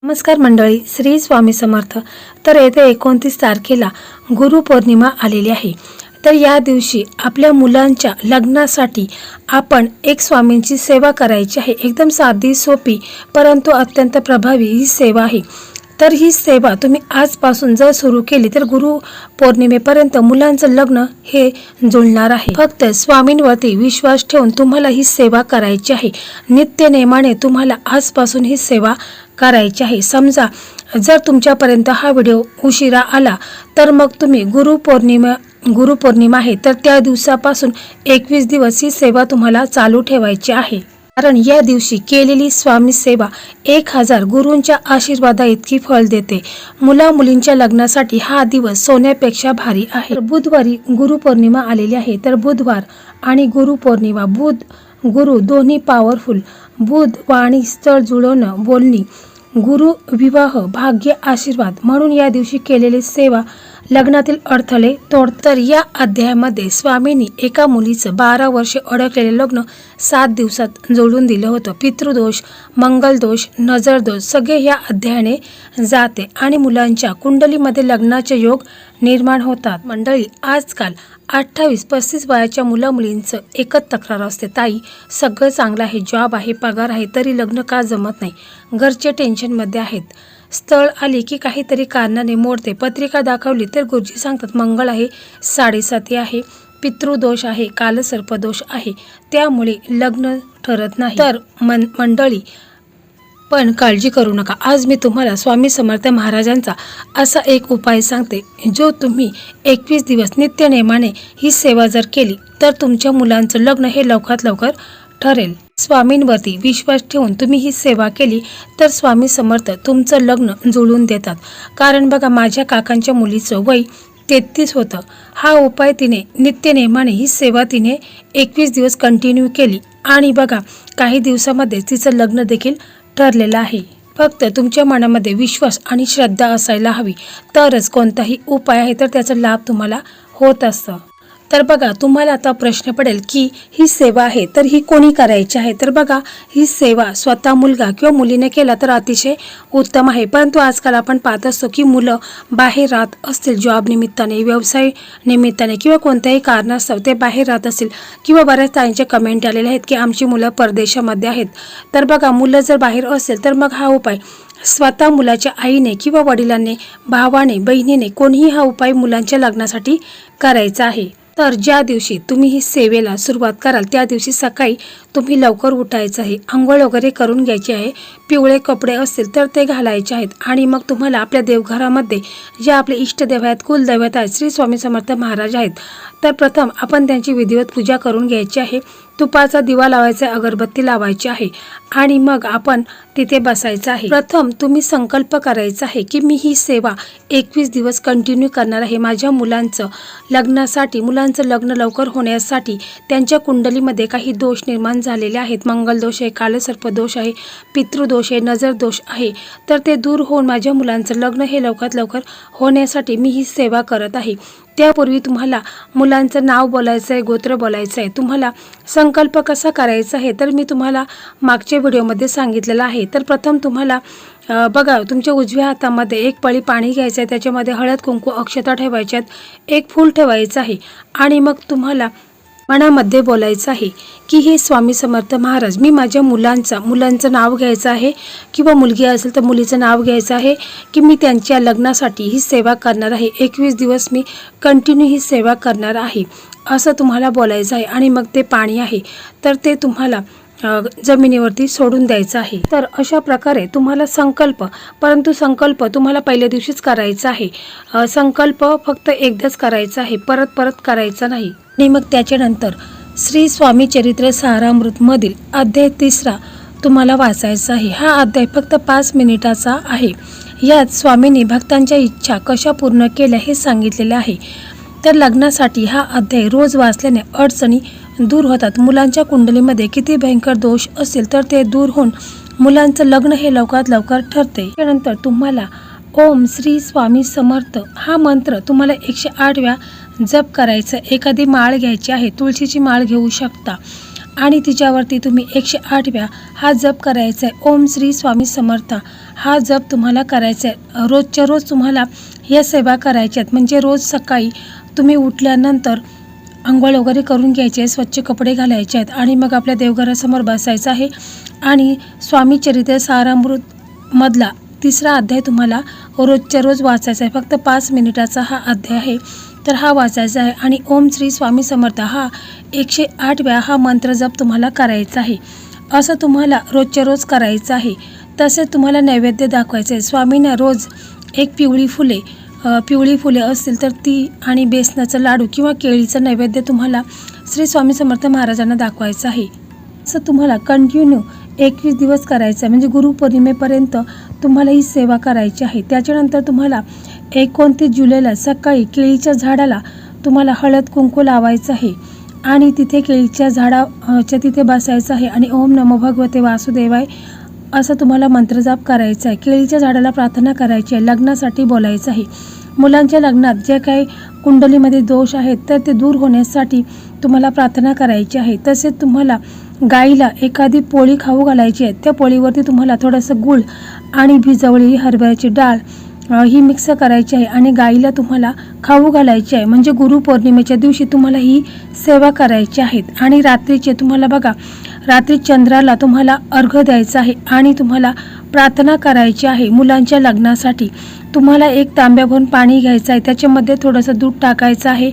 नमस्कार मंडळी, श्री स्वामी समर्थ। तर येथे 29 तारखेला गुरुपौर्णिमा आलेली आहे। तर या दिवशी आपल्या मुलांच्या लग्नासाठी आपण एक स्वामींची सेवा करायची आहे। एकदम साधी सोपी परंतु अत्यंत प्रभावी ही सेवा आहे। तर ही सेवा तुम्ही आजपासून जर सुरू केली तर गुरु पौर्णिमेपर्यंत मुलांचं लग्न हे जुळणार आहे। फक्त स्वामींवरती विश्वास ठेवून तुम्हाला ही सेवा करायची आहे। नित्य नेमाने तुम्हाला आजपासून ही सेवा करायची आहे। समजा जर तुमच्यापर्यंत हा व्हिडिओ उशिरा आला तर मग तुम्ही गुरुपौर्णिमा आहे तर त्या दिवसापासून 21 दिवस ही सेवा तुम्हाला चालू ठेवायची आहे। कारण या दिवशी केलेली स्वामी सेवा 1000 गुरूंच्या आशीर्वादा इतकी फळ देते। मुला मुलींच्या लग्नासाठी हा दिवस सोन्यापेक्षा भारी आहे। तर बुधवारी गुरुपौर्णिमा आलेली आहे। तर बुधवार आणि गुरुपौर्णिमा, बुध गुरु दोन्ही पॉवरफुल। बुध वाणी, स्थळ जुळवणं, बोलणी, गुरु विवाह, भाग्य, आशीर्वाद म्हणून या दिवशी केलेली सेवा लग्नातील अडथळे तोडते। तर या अध्यायामध्ये स्वामींनी एका मुलीचं 12 वर्षे अडकलेले लग्न 7 दिवसात जोडून दिलं होतं। पितृदोष, मंगलदोष, नजरदोष सगळे या अध्यायाने जाते आणि मुलांच्या कुंडलीमध्ये लग्नाचे योग निर्माण होतात। मंडळी, आजकाल 28-35 वयाच्या मुला मुलींचं एकच तक्रार असते, ताई सगळं चांगलं आहे, जॉब आहे, पगार आहे, तरी लग्न का जमत नाही, घरचे टेन्शनमध्ये आहेत, स्थळ आली की काहीतरी कारणाने मोडते, पत्रिका दाखवली तर गुरुजी सांगतात मंगळ आहे, 7.5 आहे, पितृदोष आहे, कालसर्पदोष आहे, त्यामुळे लग्न ठरत नाही। तर मंडळी पण काळजी करू नका, आज मी तुम्हाला स्वामी समर्थ महाराजांचा असा एक उपाय सांगते जो तुम्ही 21 दिवस नित्य नेमाने ही सेवा जर केली तर तुमच्या मुलांचं लग्न हे लवकरात लवकर ठरेल। स्वामींवरती विश्वास ठेवून तुम्ही ही सेवा केली तर स्वामी समर्थ तुमचं लग्न जुळवून देतात। कारण बघा, माझ्या काकांच्या मुलीचं वय 33 होतं। हा उपाय तिने नित्य नेमाने ही सेवा तिने 21 दिवस कंटिन्यू केली आणि बघा काही दिवसामध्ये तिचं लग्न देखील ठरलेलं आहे। फक्त तुमच्या मनामध्ये विश्वास आणि श्रद्धा असायला हवी, तरच कोणताही उपाय आहे तर त्याचा लाभ तुम्हाला होत असतं। तर बघा, तुम्हाला आता प्रश्न पडेल की ही सेवा आहे तर ही कोणी करायची आहे। तर बघा, ही सेवा स्वतः मुलगा किंवा मुलीने केला तर अतिशय उत्तम आहे। परंतु आजकाल आपण पाहत असतो की मुलं बाहेर राहत असतील, जॉब निमित्ताने, व्यवसाय निमित्ताने किंवा कोणत्याही कारणास्तव ते बाहेर राहत असतील किंवा बऱ्याच ताईंचे कमेंट आलेले आहेत की आमची मुलं परदेशामध्ये आहेत। तर बघा, मुलं जर बाहेर असेल तर मग हा उपाय स्वतः मुलाच्या आईने किंवा वडिलांनी, भावाने, बहिणीने कोणीही हा उपाय मुलांच्या लग्नासाठी करायचा आहे। तर ज्या दिवशी तुम्ही ही सेवेला सुरुवात कराल त्या दिवशी सकाळी तुम्ही लवकर उठायचं आहे, आंघोळ वगैरे करून घ्यायची आहे, पिवळे कपडे असतील तर ते घालायचे आहेत आणि मग तुम्हाला आपल्या देवघरामध्ये जे आपले इष्टदेव आहेत, कुलदैवत आहेत, श्री स्वामी समर्थ महाराज आहेत, तर प्रथम आपण त्यांची विधिवत पूजा करून घ्यायची आहे। तुपाचा दिवा लावायचा, अगरबत्ती लावायची आहे आणि मग आपण तिथे बसायचं आहे। प्रथम तुम्ही संकल्प करायचा आहे की मी ही सेवा 21 दिवस कंटिन्यू करणार आहे। माझ्या मुलांचं लग्नासाठी, मुलांचं लग्न लवकर होण्यासाठी त्यांच्या कुंडलीमध्ये काही दोष निर्माण झालेले आहेत, मंगलदोष आहे, कालसर्पदोष आहे, पितृदोष आहे, नजरदोष आहे, तर ते दूर होऊन माझ्या मुलांचं लग्न हे लवकरात लवकर होण्यासाठी मी ही सेवा करत आहे। त्यापूर्वी तुम्हाला मुलांचं नाव बोलायचं आहे, गोत्र बोलायचं आहे। तुम्हाला संकल्प कसा करायचा आहे तर मी तुम्हाला मागच्या व्हिडिओमध्ये सांगितलेलं आहे। तर प्रथम तुम्हाला बघा, तुमच्या उजव्या हातामध्ये एक पळी पाणी घ्यायचं आहे, त्याच्यामध्ये हळद, कुंकू, अक्षता ठेवायच्यात, एक फूल ठेवायचं आहे आणि मग तुम्हाला मनामध्ये बोलायचं आहे की हे स्वामी समर्थ महाराज, मी माझ्या मुलांचं नाव घ्यायचं आहे किंवा मुलगी असेल तर मुलीचं नाव घ्यायचं आहे की मी त्यांच्या लग्नासाठी ही सेवा करणार आहे, 21 दिवस मी कंटिन्यू ही सेवा करणार आहे, असं तुम्हाला बोलायचं आहे। आणि मग ते पाणी आहे तर ते तुम्हाला जमिनीवरती सोडून द्यायचं आहे। तर अशा प्रकारे तुम्हाला परंतु संकल्प तुम्हाला पहिल्या दिवशीच करायचा आहे। संकल्प फक्त एकदाच करायचा आहे, परत करायचा नाही। आणि मग त्याच्यानंतर श्री स्वामी चरित्र सारामृत मधील अध्याय 3 तुम्हाला वाचायचा आहे। हा अध्याय फक्त 5 मिनिटाचा आहे। यात स्वामींनी भक्तांच्या इच्छा कशा पूर्ण केल्या हे सांगितलेले आहे। तर लग्नासाठी हा अध्याय रोज वाचल्याने अडचणी दूर होतात। मुलांच्या कुंडलीमध्ये किती भयंकर दोष असेल तर ते दूर होऊन मुलांचं लग्न हे लवकरात लवकर ठरते। त्यानंतर तुम्हाला ओम श्री स्वामी समर्थ हा मंत्र तुम्हाला 108 वेळा जप करायचा। एखादी माळ घ्यायची आहे, तुळशीची माळ घेऊ शकता आणि तिच्यावरती तुम्ही 108 वेळा हा जप करायचा आहे. ओम श्री स्वामी समर्थ हा जप तुम्हाला करायचा आहे. रोजच्या रोज तुम्हाला या सेवा करायच्या आहेत. म्हणजे रोज सकाळी तुम्ही उठल्यानंतर अंघोळ वगैरे करून घ्यायचे आहे, स्वच्छ कपडे घालायचे आहेत आणि मग आपल्या देवघरासमोर बसायचं आहे आणि स्वामी चरित्र सारामृत मधला 3रा अध्याय तुम्हाला रोजच्या रोज वाचायचा आहे. फक्त 5 मिनिटाचा हा अध्याय आहे, तर हा वाचायचा आहे. आणि ओम श्री स्वामी समर्थ हा 108 वेळा हा मंत्र जप तुम्हाला करायचा आहे. असं तुम्हाला रोजच्या रोज करायचं आहे. तसेच तुम्हाला नैवेद्य दाखवायचं आहे. स्वामींना रोज एक पिवळी फुले असतील तर ती आणि बेसनाचं लाडू किंवा केळीचं नैवेद्य तुम्हाला श्री स्वामी समर्थ महाराजांना दाखवायचं आहे. असं तुम्हाला कंटिन्यू 21 दिवस करायचं आहे. म्हणजे गुरुपौर्णिमेपर्यंत तुम्हाला ही सेवा करायची आहे. त्याच्यानंतर तुम्हाला 29 जुलैला सकाळी केळीच्या झाडाला तुम्हाला हळद कुंकू लावायचं आहे आणि तिथे केळीच्या झाडाच्या तिथे बसायचं आहे आणि ओम नमो भगवते वासुदेवाय असं तुम्हाला मंत्रजाप करायचा आहे. केळीच्या झाडाला प्रार्थना करायची आहे. लग्नासाठी बोलायचं आहे. मुलांच्या लग्नात जे काही कुंडलीमध्ये दोष आहेत तर ते दूर होण्यासाठी तुम्हाला प्रार्थना करायची आहे. तसेच तुम्हाला गाईला एखादी पोळी खाऊ घालायची आहे. त्या पोळीवरती तुम्हाला थोडंसं गूळ आणि भिजवलेली हरभऱ्याची डाळ ही मिक्स करायची आहे आणि गाईला तुम्हाला खाऊ घालायची आहे. म्हणजे गुरुपौर्णिमेच्या दिवशी तुम्हाला ही सेवा करायची आहे. आणि रात्रीचे तुम्हाला बघा, रात्री चंद्राला तुम्हाला अर्घ्य द्यायचं आहे आणि तुम्हाला प्रार्थना करायची आहे. मुलांच्या लग्नासाठी तुम्हाला 1 तांब्याभरून पाणी घ्यायचं आहे, त्याच्यामध्ये थोडंसं दूध टाकायचं आहे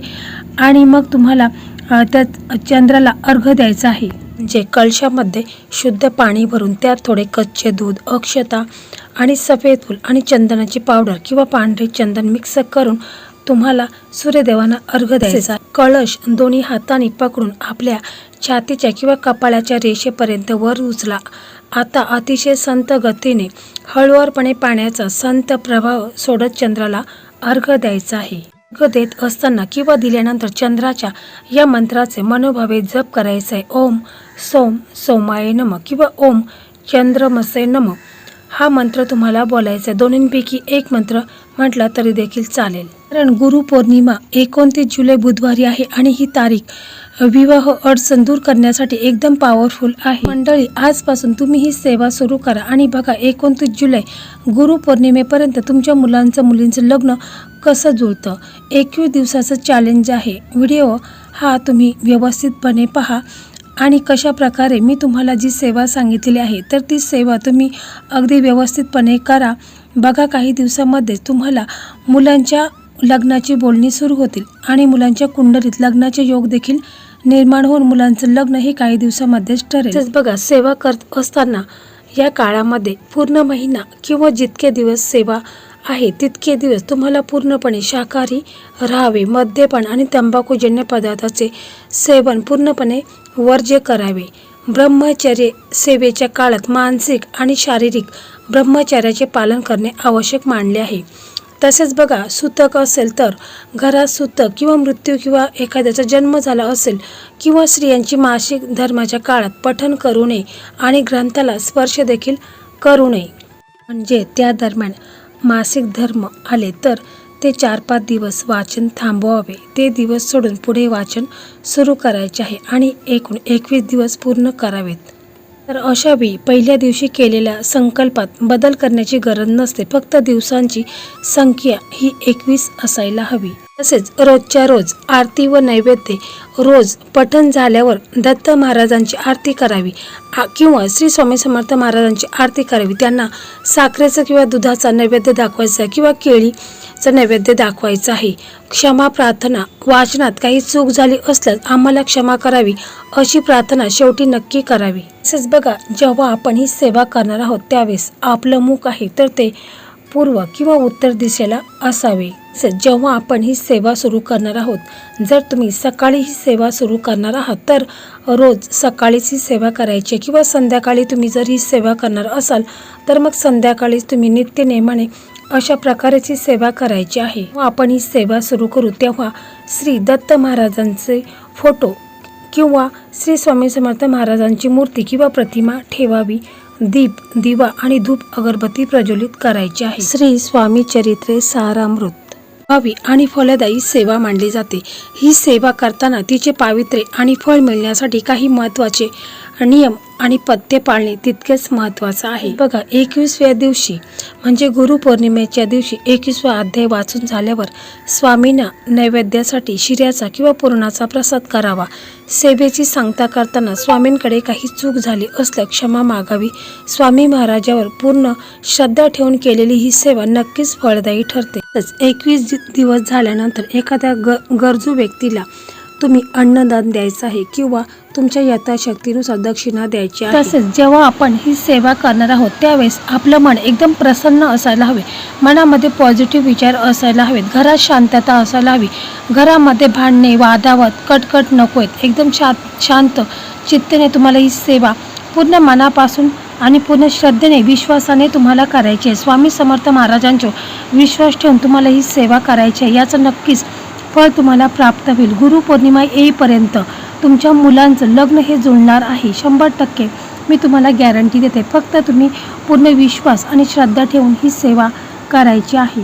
आणि मग तुम्हाला त्या चंद्राला अर्घ्य द्यायचं आहे. म्हणजे कलशामध्ये शुद्ध पाणी भरून त्यात थोडे कच्चे दूध, अक्षता आणि सफेद फूल आणि चंदनाची पावडर किंवा पांढरे चंदन मिक्स करून तुम्हाला सूर्यदेवांना अर्घ्य द्यायचा. कळश दोन्ही हातांनी पकडून आपल्या छातीच्या किंवा कपाळाच्या रेषेपर्यंत वर उचला. आता अतिशय संत गतीने हळुवारपणे पाण्याचा संत प्रभाव सोडत चंद्राला अर्घ्य द्यायचा आहे. अर्घ्य देत असताना किंवा दिल्यानंतर चंद्राच्या या मंत्राचे मनोभावे जप करायचा आहे. ओम सोम सोमाय नमः किंवा ओम चंद्रमसे नमः हा मंत्र तुम्हाला बोलायचा आहे. दोन्हींपैकी एक मंत्र म्हटला तरी देखील चालेल. कारण गुरुपौर्णिमा 29 जुलै बुधवारी आहे आणि ही तारीख विवाह अडचण दूर करण्यासाठी एकदम पॉवरफुल आहे. मंडळी, आजपासून तुम्ही ही सेवा सुरू करा आणि बघा 29 जुलै गुरुपौर्णिमेपर्यंत तुमच्या मुलींचं लग्न कसं जुळतं. 21 दिवसाचं चॅलेंज आहे. व्हिडिओ हा तुम्ही व्यवस्थितपणे पहा आणि कशा प्रकारे मी तुम्हाला जी सेवा सांगितलेली आहे तर ती सेवा तुम्ही अगदी व्यवस्थितपणे करा. बघा, काही दिवसामध्ये तुम्हाला मुलांच्या लग्नाची बोलणी सुरू होतील आणि मुलांच्या कुंडलीत लग्नाचे योग देखील निर्माण होऊन मुलांचं लग्न हे काही दिवसामध्येच ठरेल. बघा, सेवा करत असताना या काळामध्ये पूर्ण महिना किंवा जितके दिवस सेवा आहे तितके दिवस तुम्हाला पूर्णपणे शाकाहारी राहावे. मद्यपान आणि तंबाखूजन्य पदार्थाचे सेवन पूर्णपणे वर्ज्य करावे. ब्रह्मचर्य सेवेच्या काळात मानसिक आणि शारीरिक ब्रह्मचर्याचे पालन करणे आवश्यक मानले आहे. तसेच बघा, सूतक असेल तर घरात सूतक किंवा मृत्यू किंवा एखाद्याचा जन्म झाला असेल किंवा स्त्रियांची मासिक धर्माच्या काळात पठण करू नये आणि ग्रंथाला स्पर्श देखील करू नये. म्हणजे त्या दरम्यान मासिक धर्म आले तर ते 4-5 दिवस वाचन थांबवावे. ते दिवस सोडून पुढे वाचन सुरू करायचे आहे आणि एकूण 21 दिवस पूर्ण करावेत. तर अशा वेळी पहिल्या दिवशी केलेल्या संकल्पात बदल करण्याची गरज नसते. फक्त दिवसांची संख्या ही 21 असायला हवी. तसेच रोजच्या रोज आरती व नैवेद्य रोज पठण झाल्यावर दत्त महाराजांची आरती करावी किंवा श्री स्वामी समर्थ महाराजांची आरती करावी. त्यांना साखरेचा किंवा दुधाचा नैवेद्य दाखवायचा किंवा केळीचा नैवेद्य दाखवायचा आहे. क्षमा प्रार्थना, वाचनात काही चूक झाली असल्यास आम्हाला क्षमा करावी अशी प्रार्थना शेवटी नक्की करावी. तसेच बघा, जेव्हा आपण ही सेवा करणार आहोत त्यावेळेस आपलं मुख आहे तर ते पूर्व किंवा उत्तर दिशेला असावे. जेव्हा आपण ही सेवा सुरू करणार आहोत, जर तुम्ही सकाळी ही सेवा सुरू करणार आहात तर रोज सकाळीच ही सेवा करायची किंवा संध्याकाळी तुम्ही जर ही सेवा करणार असाल तर मग संध्याकाळीच तुम्ही नित्यनेमाने अशा प्रकारेची सेवा करायची आहे. आपण ही सेवा सुरू करू तेव्हा श्री दत्त महाराजांचे फोटो किंवा श्री स्वामी समर्थ महाराजांची मूर्ती किंवा प्रतिमा ठेवावी. दीप, दिवा आणि धूप अगरबत्ती प्रज्वलित करायची आहे. श्री स्वामी चरित्रे सारामृत व्हावी आणि फलदायी सेवा मानली जाते. ही सेवा करताना तिचे पावित्र्य आणि फळ मिळण्यासाठी काही महत्त्वाचे नियम आणि पथ्य पाळणे तितकेच महत्त्वाचं आहे. बघा, 21व्या दिवशी म्हणजे गुरुपौर्णिमेच्या दिवशी 21वा अध्याय वाचून झाल्यावर स्वामींना नैवेद्यासाठी शिऱ्याचा किंवा पुरणाचा प्रसाद करावा. सेवेची सांगता करताना स्वामींकडे काही चूक झाली असल्यास क्षमा मागावी. स्वामी महाराजावर पूर्ण श्रद्धा ठेवून केलेली ही सेवा नक्कीच फळदायी ठरते. 21 दिवस झाल्यानंतर एखाद्या गरजू व्यक्तीला तुम्ही अन्नदान द्यायचं आहे किंवा तुमच्या यथाशक्तीनुसार दक्षिणा द्यायची आहे. तसेच जेव्हा आपण ही सेवा करणार आहोत त्यावेळेस आपलं मन एकदम प्रसन्न असायला हवे. मनामध्ये पॉझिटिव्ह विचार असायला हवेत. घरात शांतता असायला हवी. घरामध्ये भांडणे वादावत कटकट नको आहेत. एकदम शांत चित्तेने तुम्हाला ही सेवा पूर्ण मनापासून आणि पूर्ण श्रद्धेने विश्वासाने तुम्हाला करायची आहे. स्वामी समर्थ महाराजांच्यावर विश्वास ठेवून तुम्हाला ही सेवा करायची आहे. याचं नक्कीच फळ तुम्हाला प्राप्त होईल. गुरुपौर्णिमा येईपर्यंत तुमच्या मुलांचं लग्न हे जुळणार आहे. 100% मी तुम्हाला गॅरंटी देते. फक्त तुम्ही पूर्ण विश्वास आणि श्रद्धा ठेवून ही सेवा करायची आहे.